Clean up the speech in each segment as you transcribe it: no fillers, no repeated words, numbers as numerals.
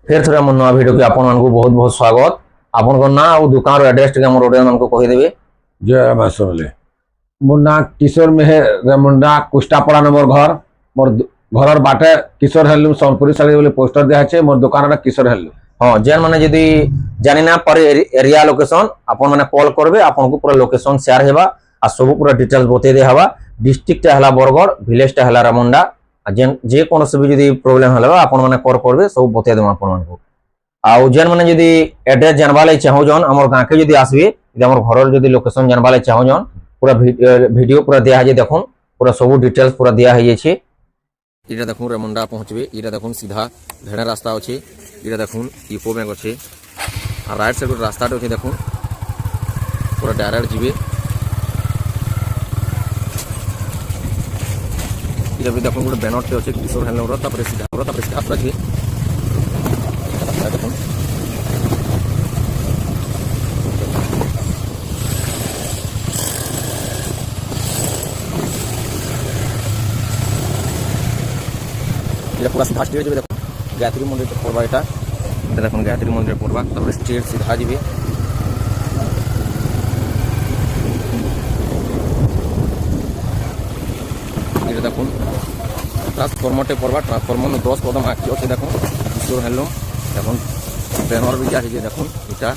फिर थोड़ा मोर नवा वीडियो के आपण मानकु बहुत बहुत स्वागत। आपण को ना और दुकान एड्रेस टे मोर ऑडियंस मानकु कहि देबे। जय मां समले मोर ना किशोर मेहर रेमुंडा कुष्टापड़ा न मोर घर मोर घर बाटे किशोर हेलूम सोनपुरी साड़ी बोले पोस्टर दिया है मोर दुकान किशोर हेलूम। हाँ जेन माने यदि जानि ना पर एरिया लोकेशन आपण माने कॉल करबे आपण को पूरा लोकेशन शेयर हेबा आ सब पूरा डिटेल्स बते दे हवा। डिस्ट्रिक्ट टा हला बरगढ़ विलेज टा हला रेमुंडा जेन जे कोन से भी यदि प्रॉब्लम हला आपण माने कॉल करबे सब बते देम आपण मानकु। आउ जेन माने यदि एड्रेस जानबा लै चाहो जन हमर गां के यदि आसबे यदि हमर घर यदि लोकेशन जानबा लै चाहो जन पूरा वीडियो पूरा दिया है देखुन पूरा सब डिटेल्स पूरा दिया है छे। इटा देखुन रेमुंडा पहुंचबे इटा देखुन सीधा भेड़ा रास्ता अछि इटा देखुन इको बैंक अछि आ राइट साइड रास्ता अछि देखुन पूरा डायरेक्ट जिबे इटा भी देखुन गोटे बैनर अछि किशोर हेलनर तापर सीधा पूरा जिबे देखुन এটা পুরা সিধা স্ট্রেট যাবে দেখুন গায়ত্রী মন্দির পড়বা এটা দেখুন গায়ত্রী মন্দির পড়বা তারপরে স্ট্রেট সিধা যাবে এটা দেখুন ট্রান্সফর্মারটে পড়বা ট্রান্সফর্মার 10 কদম আগে আছে দেখুন কিশোর হেলুম দেখুন ব্যানার भी दिया है দেখুন এটা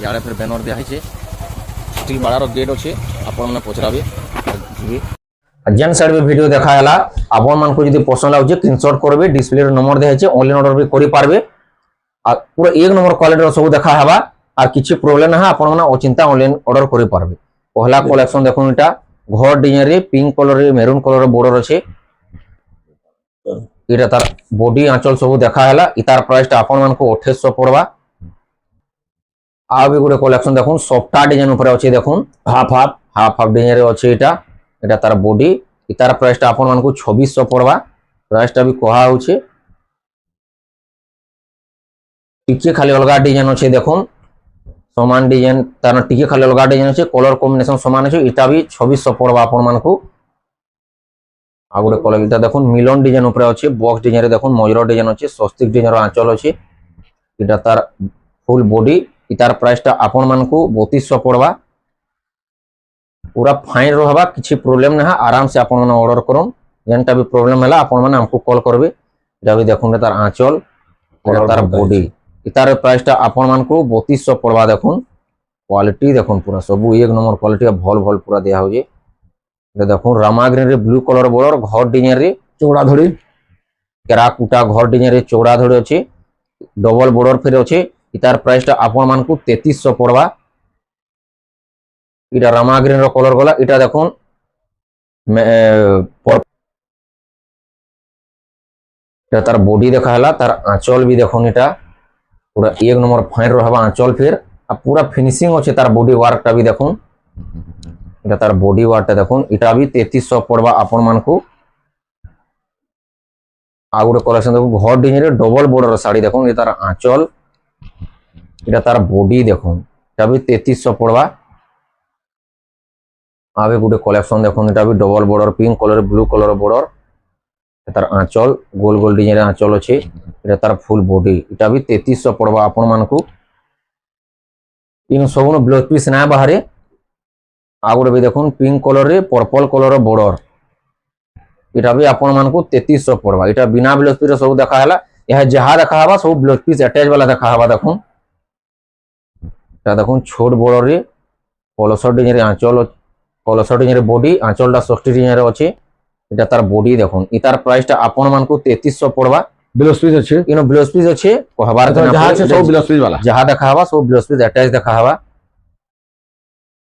ইয়ারে ফের ব্যানার দেয়া হইছে স্টিল বাড়ার গেট আছে আপন মানে পছরাবে জিবি जेन साइड में वीडियो देखाला आपण मान को यदि पसंद लागे स्क्रीनशॉट करबे डिस्प्ले नंबर दे है ऑनलाइन ऑर्डर भी करि पारबे आ पूरा एक नंबर क्वालिटी सब देखा हवा आ किछि प्रॉब्लम ना आपण माने अचिंता ऑनलाइन ऑर्डर करि पारबे। पहला कलेक्शन देखुन एटा घर डिजाइन रे पिंक कलर रे मेरून कलर बॉर्डर अछि इटा तार बॉडी आंचल सब देखा हला इतार प्राइस ता आपण मान को 2800 पड़वा। आ भी गुडे कलेक्शन देखुन सॉफ्ट डिजाइन ऊपर अछि देखुन हाफ डिजाइन रे अछि एटा एटा तार बॉडी इतार प्राइस ता आपण मान को 2600 पड़वा। प्राइस ता भी कहा होचे टिके खाली अलगा डिजाइन अछि देखुन समान डिजाइन तार टिके खाली अलगा डिजाइन अछि कलर कॉम्बिनेशन समान अछि इटा भी 2600 पड़वा आपण मान को। आ गुडे कलर इटा देखुन मिलन डिजाइन ऊपर अछि बॉक्स डिजाइन रे देखुन मयूर डिजाइन अछि स्वस्तिक डिजाइन रो आंचल अछि इटा तार फुल बॉडी इतार प्राइस ता आपण मान को 3200 पड़वा। पूरा फाइन रहबा किछि प्रॉब्लम ना आराम से आपण माने ऑर्डर करन जेनटा भी प्रॉब्लम हला आपण माने हमको कॉल करबे जा भी देखुन तार आंचल और तार बॉडी इतार प्राइस ता आपण मान को 3200 पड़वा देखुन क्वालिटी देखुन पूरा सब एक नंबर क्वालिटी भल पूरा दिया हो जे ये देखुन रामा ग्रीन रे ब्लू कलर बॉर्डर घर डिजाइन रे चौड़ा धड़ी केरा कुटा घर डिजाइन रे चौड़ा धड़ी अछि डबल बॉर्डर फिर अछि इतार प्राइस ता आपण मान को 3300 पड़वा। इटा रामा ग्रीन रो कलर गला इटा देखुन तार बॉडी देखा हला तार आंचल भी देखुन इटा पूरा एक नंबर फाइन रहबा आंचल फिर आ पूरा फिनिशिंग अछि तार बॉडी वर्क ता भी देखुन इटा तार बॉडी वर्क ता देखुन इटा भी 3300 पड़वा आपण मान को। आ गुडे कलेक्शन देखुन घर डिजाइन रे डबल बॉर्डर साड़ी देखुन इ तार आंचल इटा तार बॉडी देखुन इटा भी 3300 पड़वा। आगे गुटे कलेक्शन देखुन इटा भी double border pink colour blue colour border तार आंचल गोल गोल डिजाइन आंचल अछि इटा तार फुल बॉडी इटा भी 3300 पड़वा आपण मान को। इन सबनो ब्लाउज पीस ना बाहरे आ गुटे भी देखुन पिंक कलर रे पर्पल कलर बॉर्डर इटा भी आपण मान को 3300 पड़वा। इटा बिना ब्लाउज पीस सब देखा हला यह जहा देखा हवा सब ब्लाउज पीस अटैच वाला देखा हवा देखुन इटा देखुन छोट बॉर्डर रे पलसर डिजाइन आंचल कलर डिजाइन बॉडी आंचल 60 डिजाइन रे अछि इटा तार बॉडी देखुन इतार प्राइस ता आपण मान को 3300 पड़वा। ब्लाउज पीस अछि इनो ब्लाउज पीस अछि कहबार जहां से सब ब्लाउज पीस वाला जहां देखा हवा सब ब्लाउज पीस अटैच देखा हवा।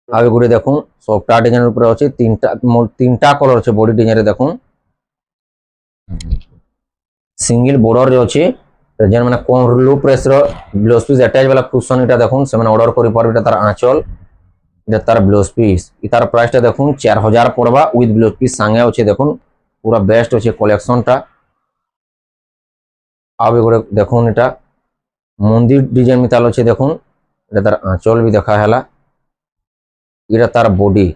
आगे गुडे देखुन सॉफ्ट डिजाइन ऊपर अछि तीनटा कलर अछि बॉडी डिजाइन रे देखुन सिंगल बॉर्डर रे अछि जेन माने कोन लो प्रेस रो ब्लाउज पीस अटैच वाला कुशन इटा देखुन से माने ऑर्डर करि पारबे इटा तार आंचल तार ब्लाउज पीस इतार प्राइस ता देखुन 4000 पड़वा विथ ब्लाउज पीस संगे अछि देखुन पूरा बेस्ट अछि कलेक्शन ता। अब एगो देखुन इटा मंदिर डिजाइन मिताल अछि देखुन इटा तार आंचल भी देखा हला इटा तार बॉडी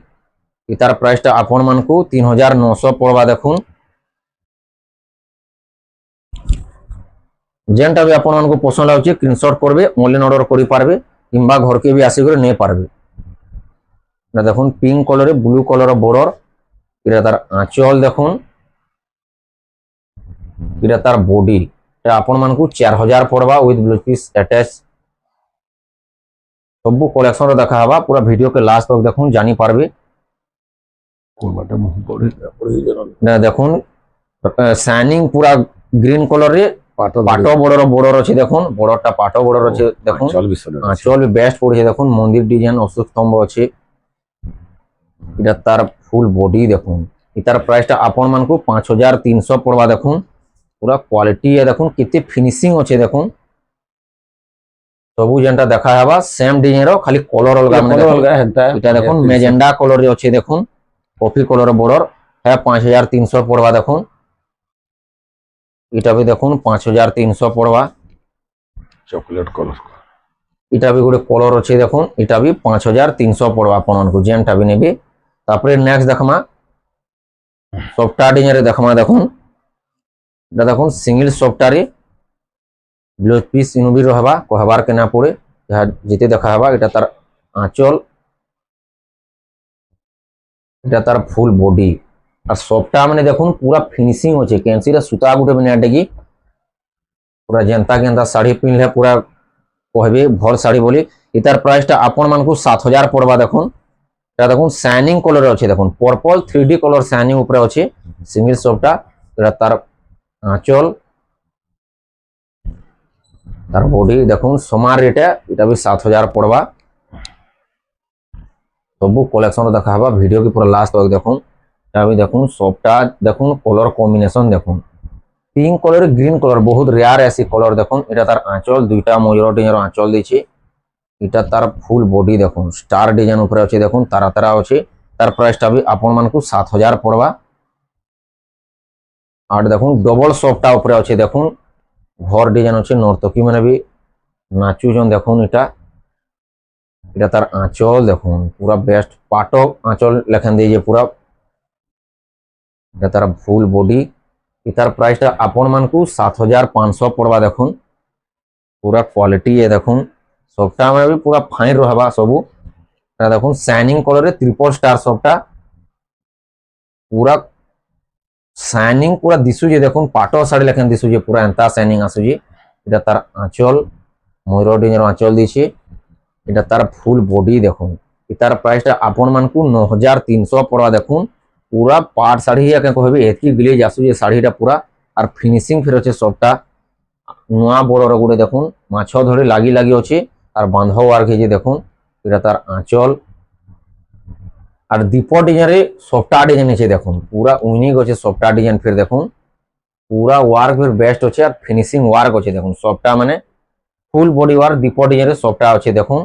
इतार प्राइस ता आपण मान को 3900 पड़वा देखुन যেটা भी আপন মানকু পছন্দ লাগুছে স্ক্রিনশট করবে, অনলাইন অর্ডর করে পারবে কিংবা ঘরকে भी আসি করে নিয়ে পারবে। এটা দেখুন পিঙ্ক কলরে ব্লু কলর বর্ডার, এটা তার আঁচল দেখুন, এটা তার বডি। এটা আপন মানকু 4000 পড়বা উইথ ব্লাউজ পিস আটাচ। সবু কলেকশন দেখা হবা, পুরা ভিডিও के लास्ट तक দেখুন জানি পারবে। কোনটা মুহ পড়ি পড়ি জানো এটা দেখুন শাইনিং পুরা গ্রিন কলরে পাটো পাটো বর্ডার আছে দেখুন, বর্ডারটা পাটো বর্ডার আছে দেখুন। চল বিসলে আঁচল বেস্ট পড়েছে দেখুন, মন্দির ডিজাইন অশোক স্তম্ভ আছে। এটা তার ফুল বডি দেখুন। এটার প্রাইসটা আপন মানকু 5300 পড়বা দেখুন। পুরা কোয়ালিটি দেখুন, কেতে ফিনিশিং আছে দেখুন। সবু যেটা দেখা হবা সেম ডিজাইনর, খালি কলর অলগা মানে দেখুন। অলগা হেনতা এটা দেখুন মেজেন্ডা কলরে আছে দেখুন, কফি কলর বর্ডার। হ্যাঁ 5300 পড়বা দেখুন। এটা भी দেখুন 5300 পড়বা। চকলেট কলর এটা भी গোটে কলর আছে দেখুন, এটা भी 5300 পড়বা আপনার যেটা भी নেবে। তারপরে নেক্সট দেখমা সফটওয়্যার ডিজাইনে দেখমা দেখুন। এটা দেখুন সিঙ্গেল সফটওয়্যারে ব্লাউজ পিস ইনুবি রহবা, কহবার কে না পড়ে যাহা যেতে দেখা হবা। এটা তার আঁচল, এটা তার ফুল বডি। আর সবটা মানে দেখুন পুরা ফিনিশিং আছে, ক্যান্সিরা সুতা গুটে মানে এটাকি পুরা জেন্তা গেন্তা শাড়ি পিনলে পুরা কহবে ভল শাড়ি বলি। এটার প্রাইসটা আপন মানকু 7000 পড়বা দেখুন। এটা দেখুন শাইনিং কলরে আছে দেখুন, পর্পল 3D কলর শাইনিং উপরে আছে সিঙ্গেল সবটা। এটা তার আঁচল, তার বডি দেখুন সমান রেটে, এটা भी 7000 পড়বা। সবু কলেকশন দেখা হবা, ভিডিও কি পুরো লাস্ট তক দেখুন। এটা भी দেখুন সবটা দেখুন কলর কম্বিনেশন দেখুন, পিঙ্ক কলর গ্রিন কলর বহুত রেয়ার এসি কলর দেখুন। এটা তার আঁচল, দুইটা ময়ূর ডিজাইনের আঁচল দিয়েছে। এটা তার ফুল বডি দেখুন, স্টার ডিজাইন উপরে আছে দেখুন, তারা তারা আছে। তার প্রাইসটা भी আপন মানকু 7000 পড়বা। আর দেখুন ডবল সফটা উপরে আছে দেখুন, ঘর ডিজাইন আছে, নর্তকী মানে भी নাচুজন দেখুন। এটা এটা তার আঁচল দেখুন, পুরা বেস্ট পাটক আঁচল লেখান দিয়েছে পুরা। এটা তার ফুল বডি। এটার প্রাইসটা আপন মানকু 7500 পড়বা দেখুন। পুরা কোয়ালিটি এ দেখুন, সবটা মানে भी পুরা ফাইন রহবা সবু। এটা দেখুন শাইনিং কলরে ট্রিপল স্টার সবটা পুরা শাইনিং পুরা দিশুছে দেখুন, পাটো শাড়ি লেখান দিশুছে পুরা এন্তা শাইনিং আসুছে। এটা তার আঁচল, ময়ূর ডিজাইনের আঁচল দিয়েছে। এটা তার ফুল বডি দেখুন। এটার প্রাইসটা আপন মানকু 9300 পড়া দেখুন। পুরা পাট শাড়ি একে কহবে এতকি গ্লেজ আসুছে শাড়িটা পুরা। আর ফিনিশিং ফের আছে সবটা নয়া বড় গুড়ে দেখুন, মাছ ধরে লাগি লাগি আছে। আর বাঁধাও আর গেছে দেখুন। এটা তার আঁচল। আর দীপ ডিজাইনে সফটওয়্যার ডিজাইন আছে দেখুন, পুরা ইউনিক আছে সফটওয়্যার ডিজাইন। ফির দেখুন পুরা ওয়ার্ক ফির বেস্ট আছে, আর ফিনিশিং ওয়ার্ক আছে দেখুন। সবটা মানে ফুল বডি ওয়ার্ক দীপ ডিজাইনের সবটা আছে দেখুন।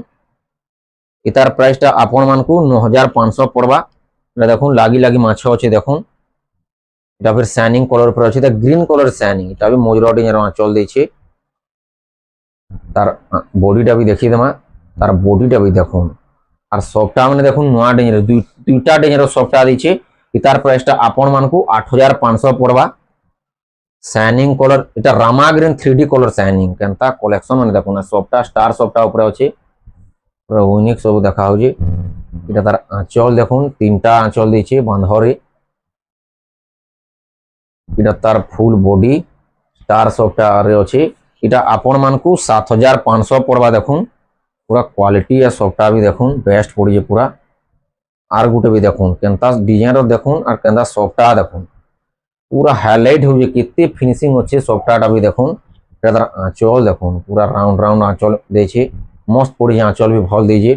এটার প্রাইসটা আপন মানকু 9500 পড়বা। এটা দেখুন লাগি লাগি মাছ আছে দেখুন। এটা ফির শাইনিং কলর উপরে আছে, এটা গ্রিন কলর শাইনিং। এটা भी মজুরা ডিজাইনের আঁচল দিয়েছে। তার বডিটা भी দেখিয়ে দেমা, তার বডিটা भी দেখুন। আর সবটা মানে দেখুন নয়া ডিজাইনের দুইটা ডিজাইনের সবটা দিয়েছে। এটার প্রাইসটা আপন মানকু 8500 পড়বা। শাইনিং কলর, এটা রামা গ্রিন 3D কলর শাইনিং কেনতা কলেকশন মানে দেখুন। সবটা স্টার সবটা উপরে আছে, পুরো ইউনিক সব দেখা হচ্ছে। এটা তার আঁচল দেখুন, তিনটা আঁচল দিয়েছে বাঁধরে। এটা তার ফুল বডি, স্টার সবটা আছে। এটা আপন মানকু 7500 পড়বা দেখুন। পুরা কোয়ালিটি আর সবটা भी দেখুন বেস্ট পড়িছে পুরা। আর গোটে भी দেখুন কেনতা ডিজাইনর দেখুন, আর কেনতা সবটা দেখুন পুরা হাইলাইট হচ্ছে, কেতে ফিনিশিং হচ্ছে সবটাটা भी দেখুন। এটা তার আঁচল দেখুন, পুরা রাউন্ড রাউন্ড আঁচল দিয়েছে, মস্ত পড়িছে আঁচল भी ভাল দিয়েছে।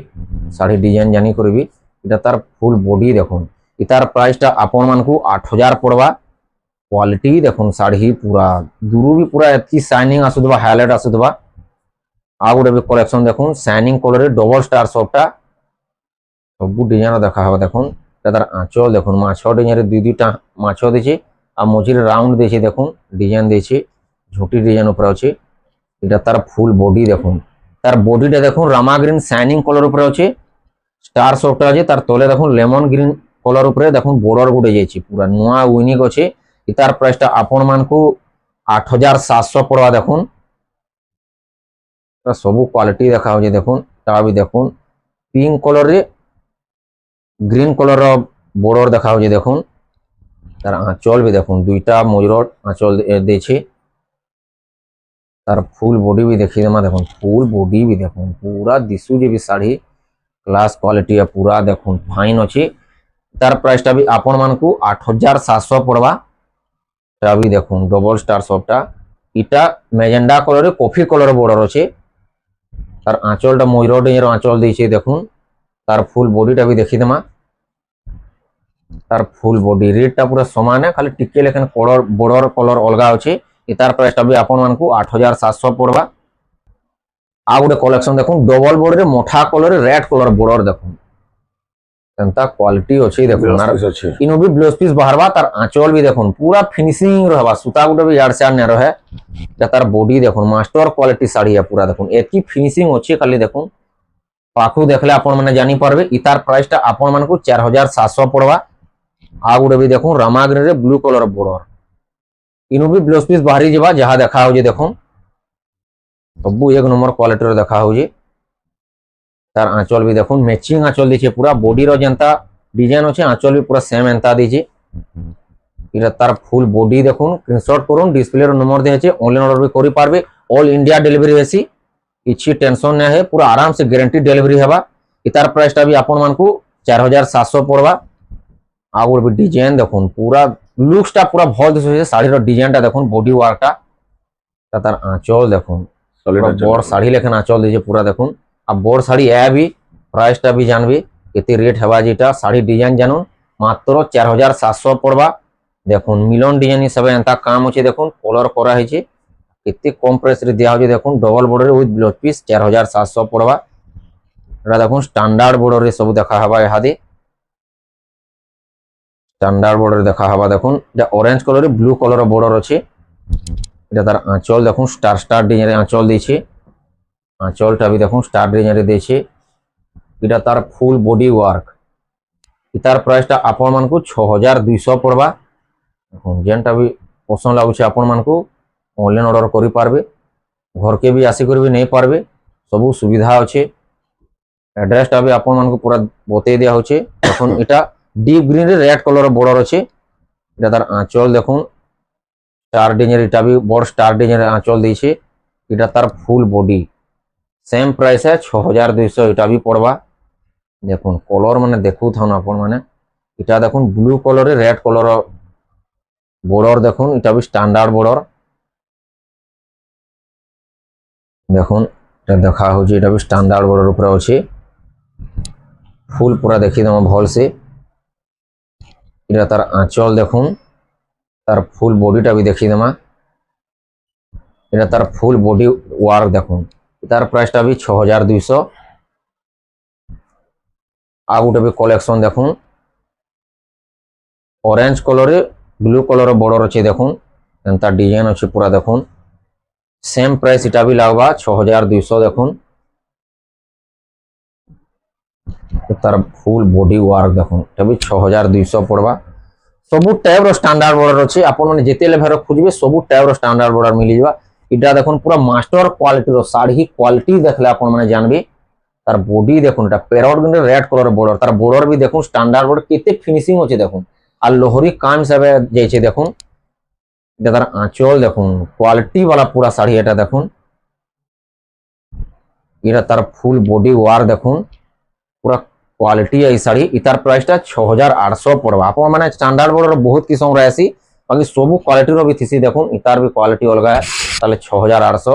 শাড়ি ডিজাইন জানি করবি। এটা তার ফুল বডি দেখুন। এটার প্রাইসটা আপন মানকু 8000 পড়বা। কোয়ালিটি দেখুন শাড়ি পুরা দূরু भी পুরা এতকি শাইনিং আসুথবা, হাইলাইট আসুথবা। আর গোটে भी কলেকশন দেখুন শাইনিং কলরে ডবল স্টার সবটা সবু ডিজাইন দেখা হবে দেখুন। এটা তার আঁচল দেখুন, মাছ ডিজাইনের দুইটা মাছ দিয়েছে। আর মঝিরে রাউন্ড দিয়েছে দেখুন, ডিজাইন দিয়েছে, ঝুঁটি ডিজাইন উপরে আছে। এটা তার ফুল বডি দেখুন। তার বডিটা দেখুন রামা গ্রিন শাইনিং কলর উপরে আছে, স্টার সবটা আছে। তার তলে দেখুন লেমন গ্রিন কলর উপরে দেখুন বর্ডার গুটে যাইছে, পুরা নয়া ইউনিক আছে। এটার প্রাইসটা আপন মানকু 8700 পড়বা দেখুন। ସବୁ କ୍ୱାଲିଟି ଦେଖା ହଉଛି ଦେଖୁন ତା ବି ଦେଖୁন ପିଙ୍କ କଲରରେ গ্রিন কলর বর্ডর দেখা হচ্ছে দেখুন তার আঁচল বি দেখুন দুইটা ময়ূর আঁচল দিয়েছে তার ফুল বডি বি দেখি দেমা দেখুন ফুল বডি বি দেখুন পুরা দিশুছে বি শাড়ি ক্লাস কোয়ালিটি পুরা দেখুন ফাইন ଅଛି তার প্রাইসটা বি আপন মানকু 8700 পড়বা তা বি দেখুন ডবল স্টার সবটা এটা ম্যাজেন্ডা কলরে কফি কলর বর্ডর আছে তার আঁচলটা ময়ূর ডিজাইনের আঁচল দিয়েছে দেখুন তার ফুল বডিটা বি দেখি দেমা তার ফুল বডি রেটটা পুরো সমান খালি টিকে লেখেন কলর বর্ডর কলর অলগা আছে তার প্রাইসটা বি আপন মানকু 8700 পড়বা আর গোটে কলেকশন দেখুন double বর্ডরে Motha কলরে red colour border দেখুন এন্তা কোয়ালিটি আছে দেখুন আর ଅଛି ইনো বি ব্লাউজ পিস বাহারবা তার আঁচল বি দেখুন পুরা ফিনিশিং রহবা সুতা গুটো বি ইয়ার সার নে রহে তার বডি দেখুন মাস্টার কোয়ালিটি শাড়ি পুরা দেখুন এতি ফিনিশিং আছে খালি দেখুন পাখু দেখলে আপন মানে জানি পারবে ইতার প্রাইসটা আপন মানকু 4700 পড়বা আর গোটে বি দেখুন রামাগ্রিন রে ব্লু কলর বর্ডর ইনো বি ব্লাউজ পিস বাহারি যাবা যাহা দেখা হচ্ছে দেখুন সবু এক নম্বর কোয়ালিটির দেখা হচ্ছে তার আঁচল বি দেখুন ম্যাচিং আঁচল দিয়েছে পুরা বডির যেনতা ডিজাইন আছে আঁচল বি পুরা সেম এন্তা দিয়েছে এটা তার ফুল বডি দেখুন স্ক্রিনশট করুন ডিসপ্লে নম্বর দিয়েছে অনলাইন অর্ডর বি করি পারবে অল ইন্ডিয়া ডেলিভারি হেসি কিছু টেনশন না হে পুরা আরাম সে গ্যারান্টি ডেলিভারি হেবা ইতার প্রাইসটা বি আপন মানকু 4700 পড়বা আর বি ডিজাইন দেখুন পুরা লুকসটা পুরা ভাল দিছে শাড়ির ডিজাইনটা দেখুন বডি ওয়ার্কটা তার আঁচল দেখুন সলিড বড় শাড়ি লেখেন আঁচল দিয়েছে পুরা দেখুন আর বড় শাড়ি বি প্রাইসটা বি জানবি কেতে রেট হেবা যেটা শাড়ি ডিজাইন জানুন মাত্র 4700 পড়বা দেখুন মিলন ডিজাইন হিসাবে এন্তা কাম আছে দেখুন কলর করা হয়েছে কেতে কম প্রাইস রে দেওয়া হচ্ছে দেখুন double border with blouse piece 4700 পড়বা এটা দেখুন স্ট্যান্ডার্ড বর্ডারে সব দেখা হবা এহাদে স্ট্যান্ডার্ড বর্ডার দেখা হবা দেখুন এটা অরেঞ্জ কলরে ব্লু কলর বর্ডার আছে এটা তার আঁচল দেখুন স্টার স্টার ডিজাইনের আঁচল দিয়েছে আঁচলটা বি দেখুন স্টার ডিজাইনের দিয়েছে এটা তার ফুল বডি ওয়ার্ক তার প্রাইসটা আপন মানকু 6200 পড়বা দেখুন যেনটা বি পছন্দ লাগুছে আপন মানকু অনলাইন অর্ডর করি পারবে ঘরকে বি আসি করবি নেই পারবে সবু সুবিধা আছে এড্রেসটা বি আপন মানকু পুরা বতাই দেওয়া হচ্ছে এখন এটা ডিপ গ্রিন রে রেড কলর বর্ডর আছে এটা তার আঁচল দেখুন স্টার ডিজাইনের এটা বি বড় স্টার ডিজাইনের আঁচল দিয়েছে এটা তার ফুল বডি সেম প্রাইস 6200 এটা বি পড়বা দেখুন কলর মানে দেখু থাকুন আপন মানে এটা দেখুন ব্লু কলরে রেড কলর বর্ডর দেখুন এটা বি স্ট্যান্ডার্ড বর্ডর দেখুন এটা দেখা হচ্ছে এটা বি স্ট্যান্ডার্ড বর্ডর উপরে আছে ফুল পুরা দেখি দেব ভলসে এটা তার আঁচল দেখুন তার ফুল বডিটা বি দেখি দেমা এটা তার ফুল বডি ওয়ার্ক দেখুন তার প্রাইসটা বি 6200 আর গোটে বি কলেকশন দেখুন অরেঞ্জ কলরে ব্লু কলর বর্ডর আছে দেখুন তার ডিজাইন আছে পুরা দেখুন সেম প্রাইস এটা বি লাগবা 6200 দেখুন তার ফুল বডি ওয়ার্ক দেখুন এটা বি 6200 পড়বা সবু টাইপর স্ট্যান্ডার্ড বর্ডর আছে আপন মানে যেতে লেভেল খুঁজবে সবু টাইপর স্ট্যান্ডার্ড বর্ডর মিলি যাবা এটা দেখুন পুরা মাস্টার কোয়ালিটির শাড়ি কোয়ালিটি দেখলে আপন মানে জানবে তার বডি দেখুন এটা parrot green red colour border তার বর্ডর বি দেখুন স্ট্যান্ডার্ড বর্ডর কেতে ফিনিশিং আছে দেখুন আর লোহরি কাম হিসাবে যাইছে দেখুন এটা তার আঁচল দেখুন কোয়ালিটি वाला পুরা শাড়ি এটা দেখুন এটা তার ফুল বডি ওয়ার্ক দেখুন পুরা কোয়ালিটি এই শাড়ি ইতার প্রাইসটা 6800 পড়বা আপন মানে স্ট্যান্ডার্ড বর্ডর বহুত কিসম রাইছি বাকি সবু কোয়ালিটির বি থিসি দেখুন ইতার বি কোয়ালিটি অলগা তাহলে 6800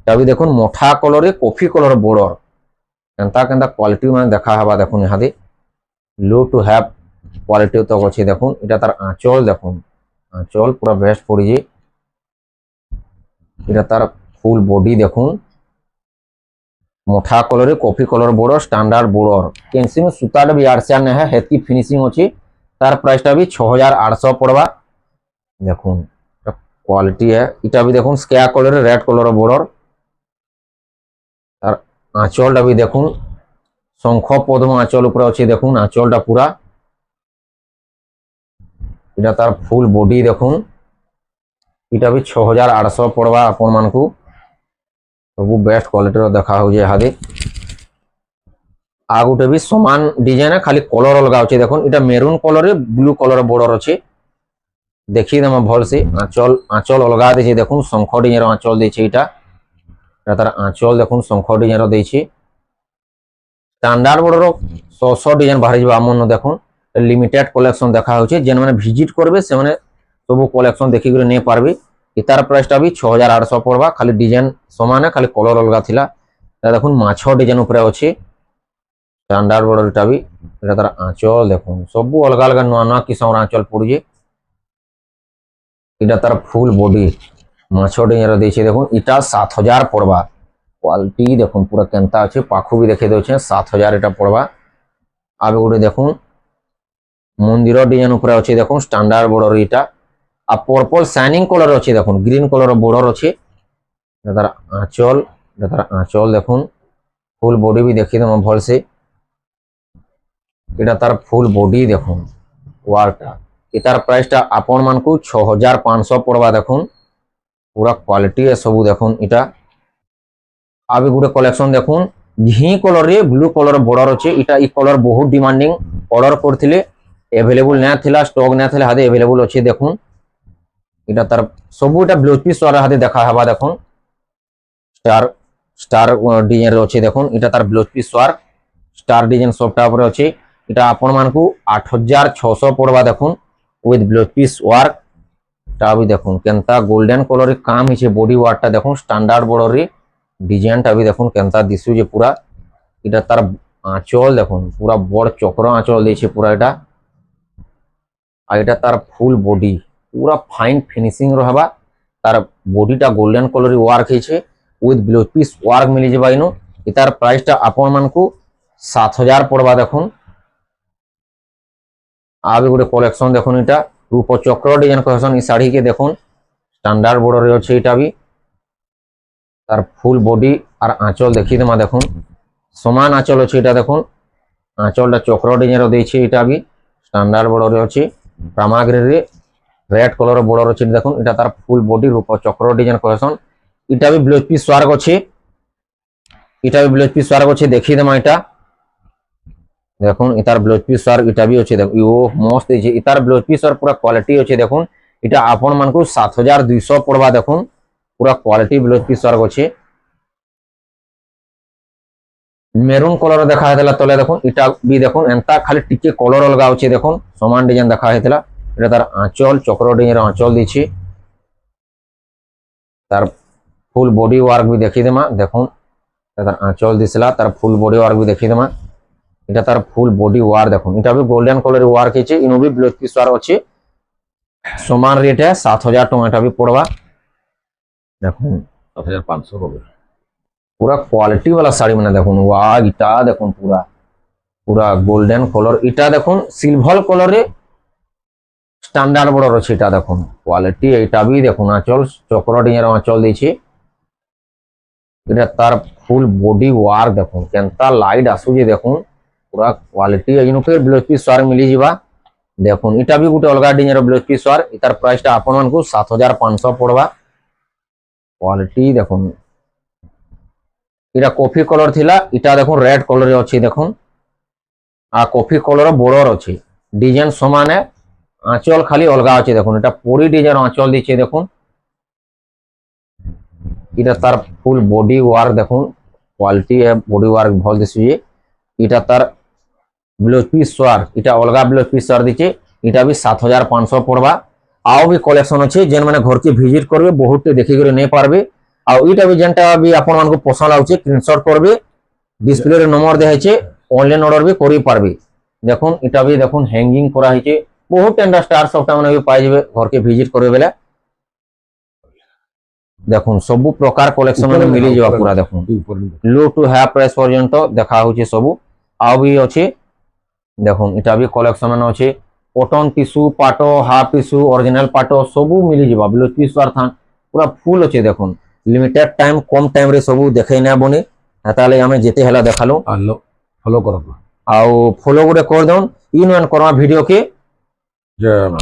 এটা বি দেখুন মোঠা কলরে কফি কলর বর্ডর কেনতা কেনতা কোয়ালিটি মানে দেখা হবা দেখুন ইহাদে লো টু হ্যাভ কোয়ালিটি তো আছে দেখুন এটা তার আঁচল দেখুন আঁচল পুরা বেস্ট পড়িছে এটা তার ফুল বডি দেখুন মোঠা কলরে coffee colour border standard border কেনসি में সুতাটা বি আরসার না হ্যাঁ হেতকি ফিনিশিং আছে তার প্রাইসটা বি 6800 পড়বা দেখুন কোয়ালিটি এটা বি দেখুন স্কেয়ার কলরে রেড কলর বর্ডর আর আঁচলটা বি দেখুন শঙ্খ পদ্ম আঁচল উপরে আছে দেখুন আঁচলটা পুরা এটা তার ফুল বডি দেখুন এটা বি 6800 পড়বা আপন মানকু ସବୁ ବେଷ୍ଟ କ୍ୱାଲିଟିର ଦେଖା ହଉଛି ଏହାଦେ। ଆଉ ଗୋଟେ ବି ସମାନ ଡିଜାଇନ ଖାଲି କଲର ଅଲଗା ଅଛି ଦେଖୁন এটা মেরুন কলরে ব্লু কলর বর্ডর আছে দেখি দেমা ভলসে আঁচল অলগা দিয়েছে দেখুন শঙ্খ ডিজাইনের আঁচল দিয়েছে এটা তার আঁচল দেখুন শঙ্খ ডিজাইনের দিয়েছে স্ট্যান্ডার্ড বর্ডর 100 ডিজাইন বাহারি যাবে আমন দেখুন লিমিটেড কলেকশন দেখা হচ্ছে যে মানে ভিজিট করবে সে মানে সবু কলেকশন দেখি করে নিয়ে পারবে এটার প্রাইসটা বি 6800 পড়বা খালি ডিজাইন সমানে খালি কলর অলগা থিলা এটা দেখুন মাছ ডিজাইন উপরে আছে স্ট্যান্ডার্ড বর্ডরটা বি এটা তার আঁচল দেখুন সবু অলগা অলগা নয়া নয়া কিসমের আঁচল পড়ুছে এটা তার ফুল বডি মাছ ডিজাইন দিয়েছে দেখুন এটা 7000 পড়বা কোয়ালিটি দেখুন পুরো কেনতা আছে পাখু বি দেখে দেছে 7000 এটা পড়বা আবে গোটে দেখুন মন্দির ডিজাইন উপরে আছে দেখুন স্ট্যান্ডার্ড বর্ডর এটা আর পর্পল শাইনিং কলর আছে দেখুন গ্রিন কলর বর্ডর আছে এটা তার আঁচল দেখুন ফুল বডি বি দেখি দেব ভলসে এটা তার ফুল বডি দেখুন ওয়ারটা এটার প্রাইসটা আপন মানকু 6500 পড়বা দেখুন পুরা কোয়ালিটি সবু দেখুন এটা আবে গোটে কলেকশন দেখুন ঘি কলরে ব্লু কলর বর্ডর আছে এটা এই কলর বহুত ডিমান্ডিং অর্ডর করলে এভেলেবল না থিলা স্টক না থিলা হাতে এভেলেবল আছে দেখুন এটা তার সবু এটা ব্লাউজ পিস ওয়ার হাতে দেখা হবা দেখুন স্টার ডিজাইন আছে দেখুন এটা তার ব্লাউজ পিস ওয়ার স্টার ডিজাইন সবটা উপরে আছে এটা আপন মানকু 8600 পড়বা দেখুন উইথ ব্লাউজ পিস ওয়ার্ক টা বি দেখুন কেনতা গোল্ডেন কলরে কাম হইছে বডি ওয়ারটা দেখুন স্ট্যান্ডার্ড বর্ডরে ডিজাইনটা বি দেখুন কেনতা দিছু যে পুরা এটা তার আঁচল দেখুন পুরা বড় চক্র আঁচল দিয়েছে পুরা এটা আর এটা তার ফুল বডি পুরা ফাইন ফিনিশিং রহবা তার বডিটা গোল্ডেন কলরে ওয়ার্ক হয়েছে উইথ ব্লাউজ পিস ওয়ার্ক মিলি যাবা ইনো এটার প্রাইসটা আপন মানকু 7000 পড়বা দেখুন আবে গোটে কলেকশন দেখুন এটা রূপ চক্র ডিজাইন কলেকশন এই শাড়ি কে দেখুন স্ট্যান্ডার্ড বর্ডরে আছে এটা বি তার ফুল বডি আর আঁচল দেখি দেমা দেখুন সমান আঁচল আছে এটা দেখুন আঁচলটা চক্র ডিজাইন দিয়েছে এটা বি স্ট্যান্ডার্ড বর্ডরে আছে রামাগ্রিরে রেড কলর বর্ডর আছে দেখুন এটা তার ফুল বডি রূপ চক্র ডিজাইন কলেকশন এটা বি ব্লাউজ পিস ওয়ার্ক আছে এটা বি ব্লাউজ পিস ওয়ার্ক আছে দেখি দেমা এটা দেখুন এটার ব্লাউজ পিস ওয়ার্ক এটা বি আছে দেখুন ও মস্ত আছে এটার ব্লাউজ পিস ওয়ার্ক পুরা কোয়ালিটি আছে দেখুন এটা আপন মানকু 7200 পড়বা দেখুন পুরা কোয়ালিটি ব্লাউজ পিস ওয়ার্ক আছে মেরুন কলর দেখা হয়েছিল তলে দেখুন এটা বি দেখুন এন্তা খালি টিকে কলর অলগা আছে দেখুন সমান ডিজাইন দেখা হয়েছিল এটা তার আঁচল চক্র ডিজাইনের আঁচল দিয়েছি তার ফুল বডি ওয়ার্ক বি দেখি দেমা দেখুন তার আঁচল দিছিলা তার ফুল বডি ওয়ার্ক বি দেখি দেমা এটা তার ফুল বডি ওয়ার দেখুন এটা বি গোল্ডেন কলর ওয়ার্ক হয়েছে ইনো বি ব্লাউজ পিস ওয়ার্ক আছে সমান রেটে 7000 টাকা এটা বি পড়বা দেখুন 7500 হবে पूरा क्वालिटी वाला साड़ी मैंने देखो वाह इटा देखो पूरा पूरा गोल्डन कलर इटा देखो सिल्वर कलर स्टैंडार्ड बॉर्डर আছে এটা দেখুন কোয়ালিটি এটা বি দেখুন আঁচল চক্র ডিজাইনের আঁচল দিয়েছি এটা তার ফুল বডি ওয়ার্ক দেখুন কেনতা লাইট আসুছে দেখুন পুরা কোয়ালিটি ইনো ফের ব্লাউজ পিস ওয়ার্ক মিলি যাবা দেখুন এটা বি গোটে অলগা ডিজাইনের ব্লাউজ পিস ওয়ার্ক এটার প্রাইসটা আপন মানকু 7500 পড়বা কোয়ালিটি দেখুন এটা কফি কলর থিলা এটা দেখুন রেড কলরে আছে দেখুন আর কফি কলর বর্ডর আছে ডিজাইন সমানে আঁচল খালি অলগা আছে দেখুন এটা পুরি ডিজাইন আঁচল দিচ্ছে দেখুন এটা তার ফুল বডি ওয়ার্ক দেখুন কোয়ালিটি বডি ওয়ার্ক ভাল দিছে এটা তার ব্লাউজ পিস ওয়ার্ক এটা অলগা ব্লাউজ পিস ওয়ার্ক দিচ্ছে এটা বি 7500 পড়বা আও বি কালেকশন আছে যেন মানে ঘরকে ভিজিট করবে বহুতে দেখি করে নেই পারবে আর এইটা বি যেনটা বি আপন মানকু পছন্দ আউছে স্ক্রিনশট করবে ডিসপ্লে রে নম্বর দেখাইছে অনলাইন অর্ডার বি করি পারবে দেখুন এটা বি দেখুন হ্যাঙ্গিং করা হইছে বহুত টেন্ডার স্টার সবটা মানে বি পাই যাবে ঘরকে ভিজিট করবে বেলা দেখুন সবু প্রকার কালেকশন মানে মিলি যাবা পুরা দেখুন লো টু হাই প্রাইস পর্যন্ত দেখা হচ্ছে সবু আও বি আছে দেখুন এটা বি কালেকশন মানে আছে কটন টিস্যু পাটো হাফ টিস্যু অরিজিনাল পাটো সবু মিলি যাবা ব্লাউজ পিস আর থান পুরা ফুল আছে দেখুন লিমিটেড টাইম কম টাইম রে সবু দেখাই না বনি তাহলে আমি যেতে হেলা দেখালো আলো ফলো করো আও ফলো করে কর দন ইন ওয়ান করমা ভিডিও কে জয় মা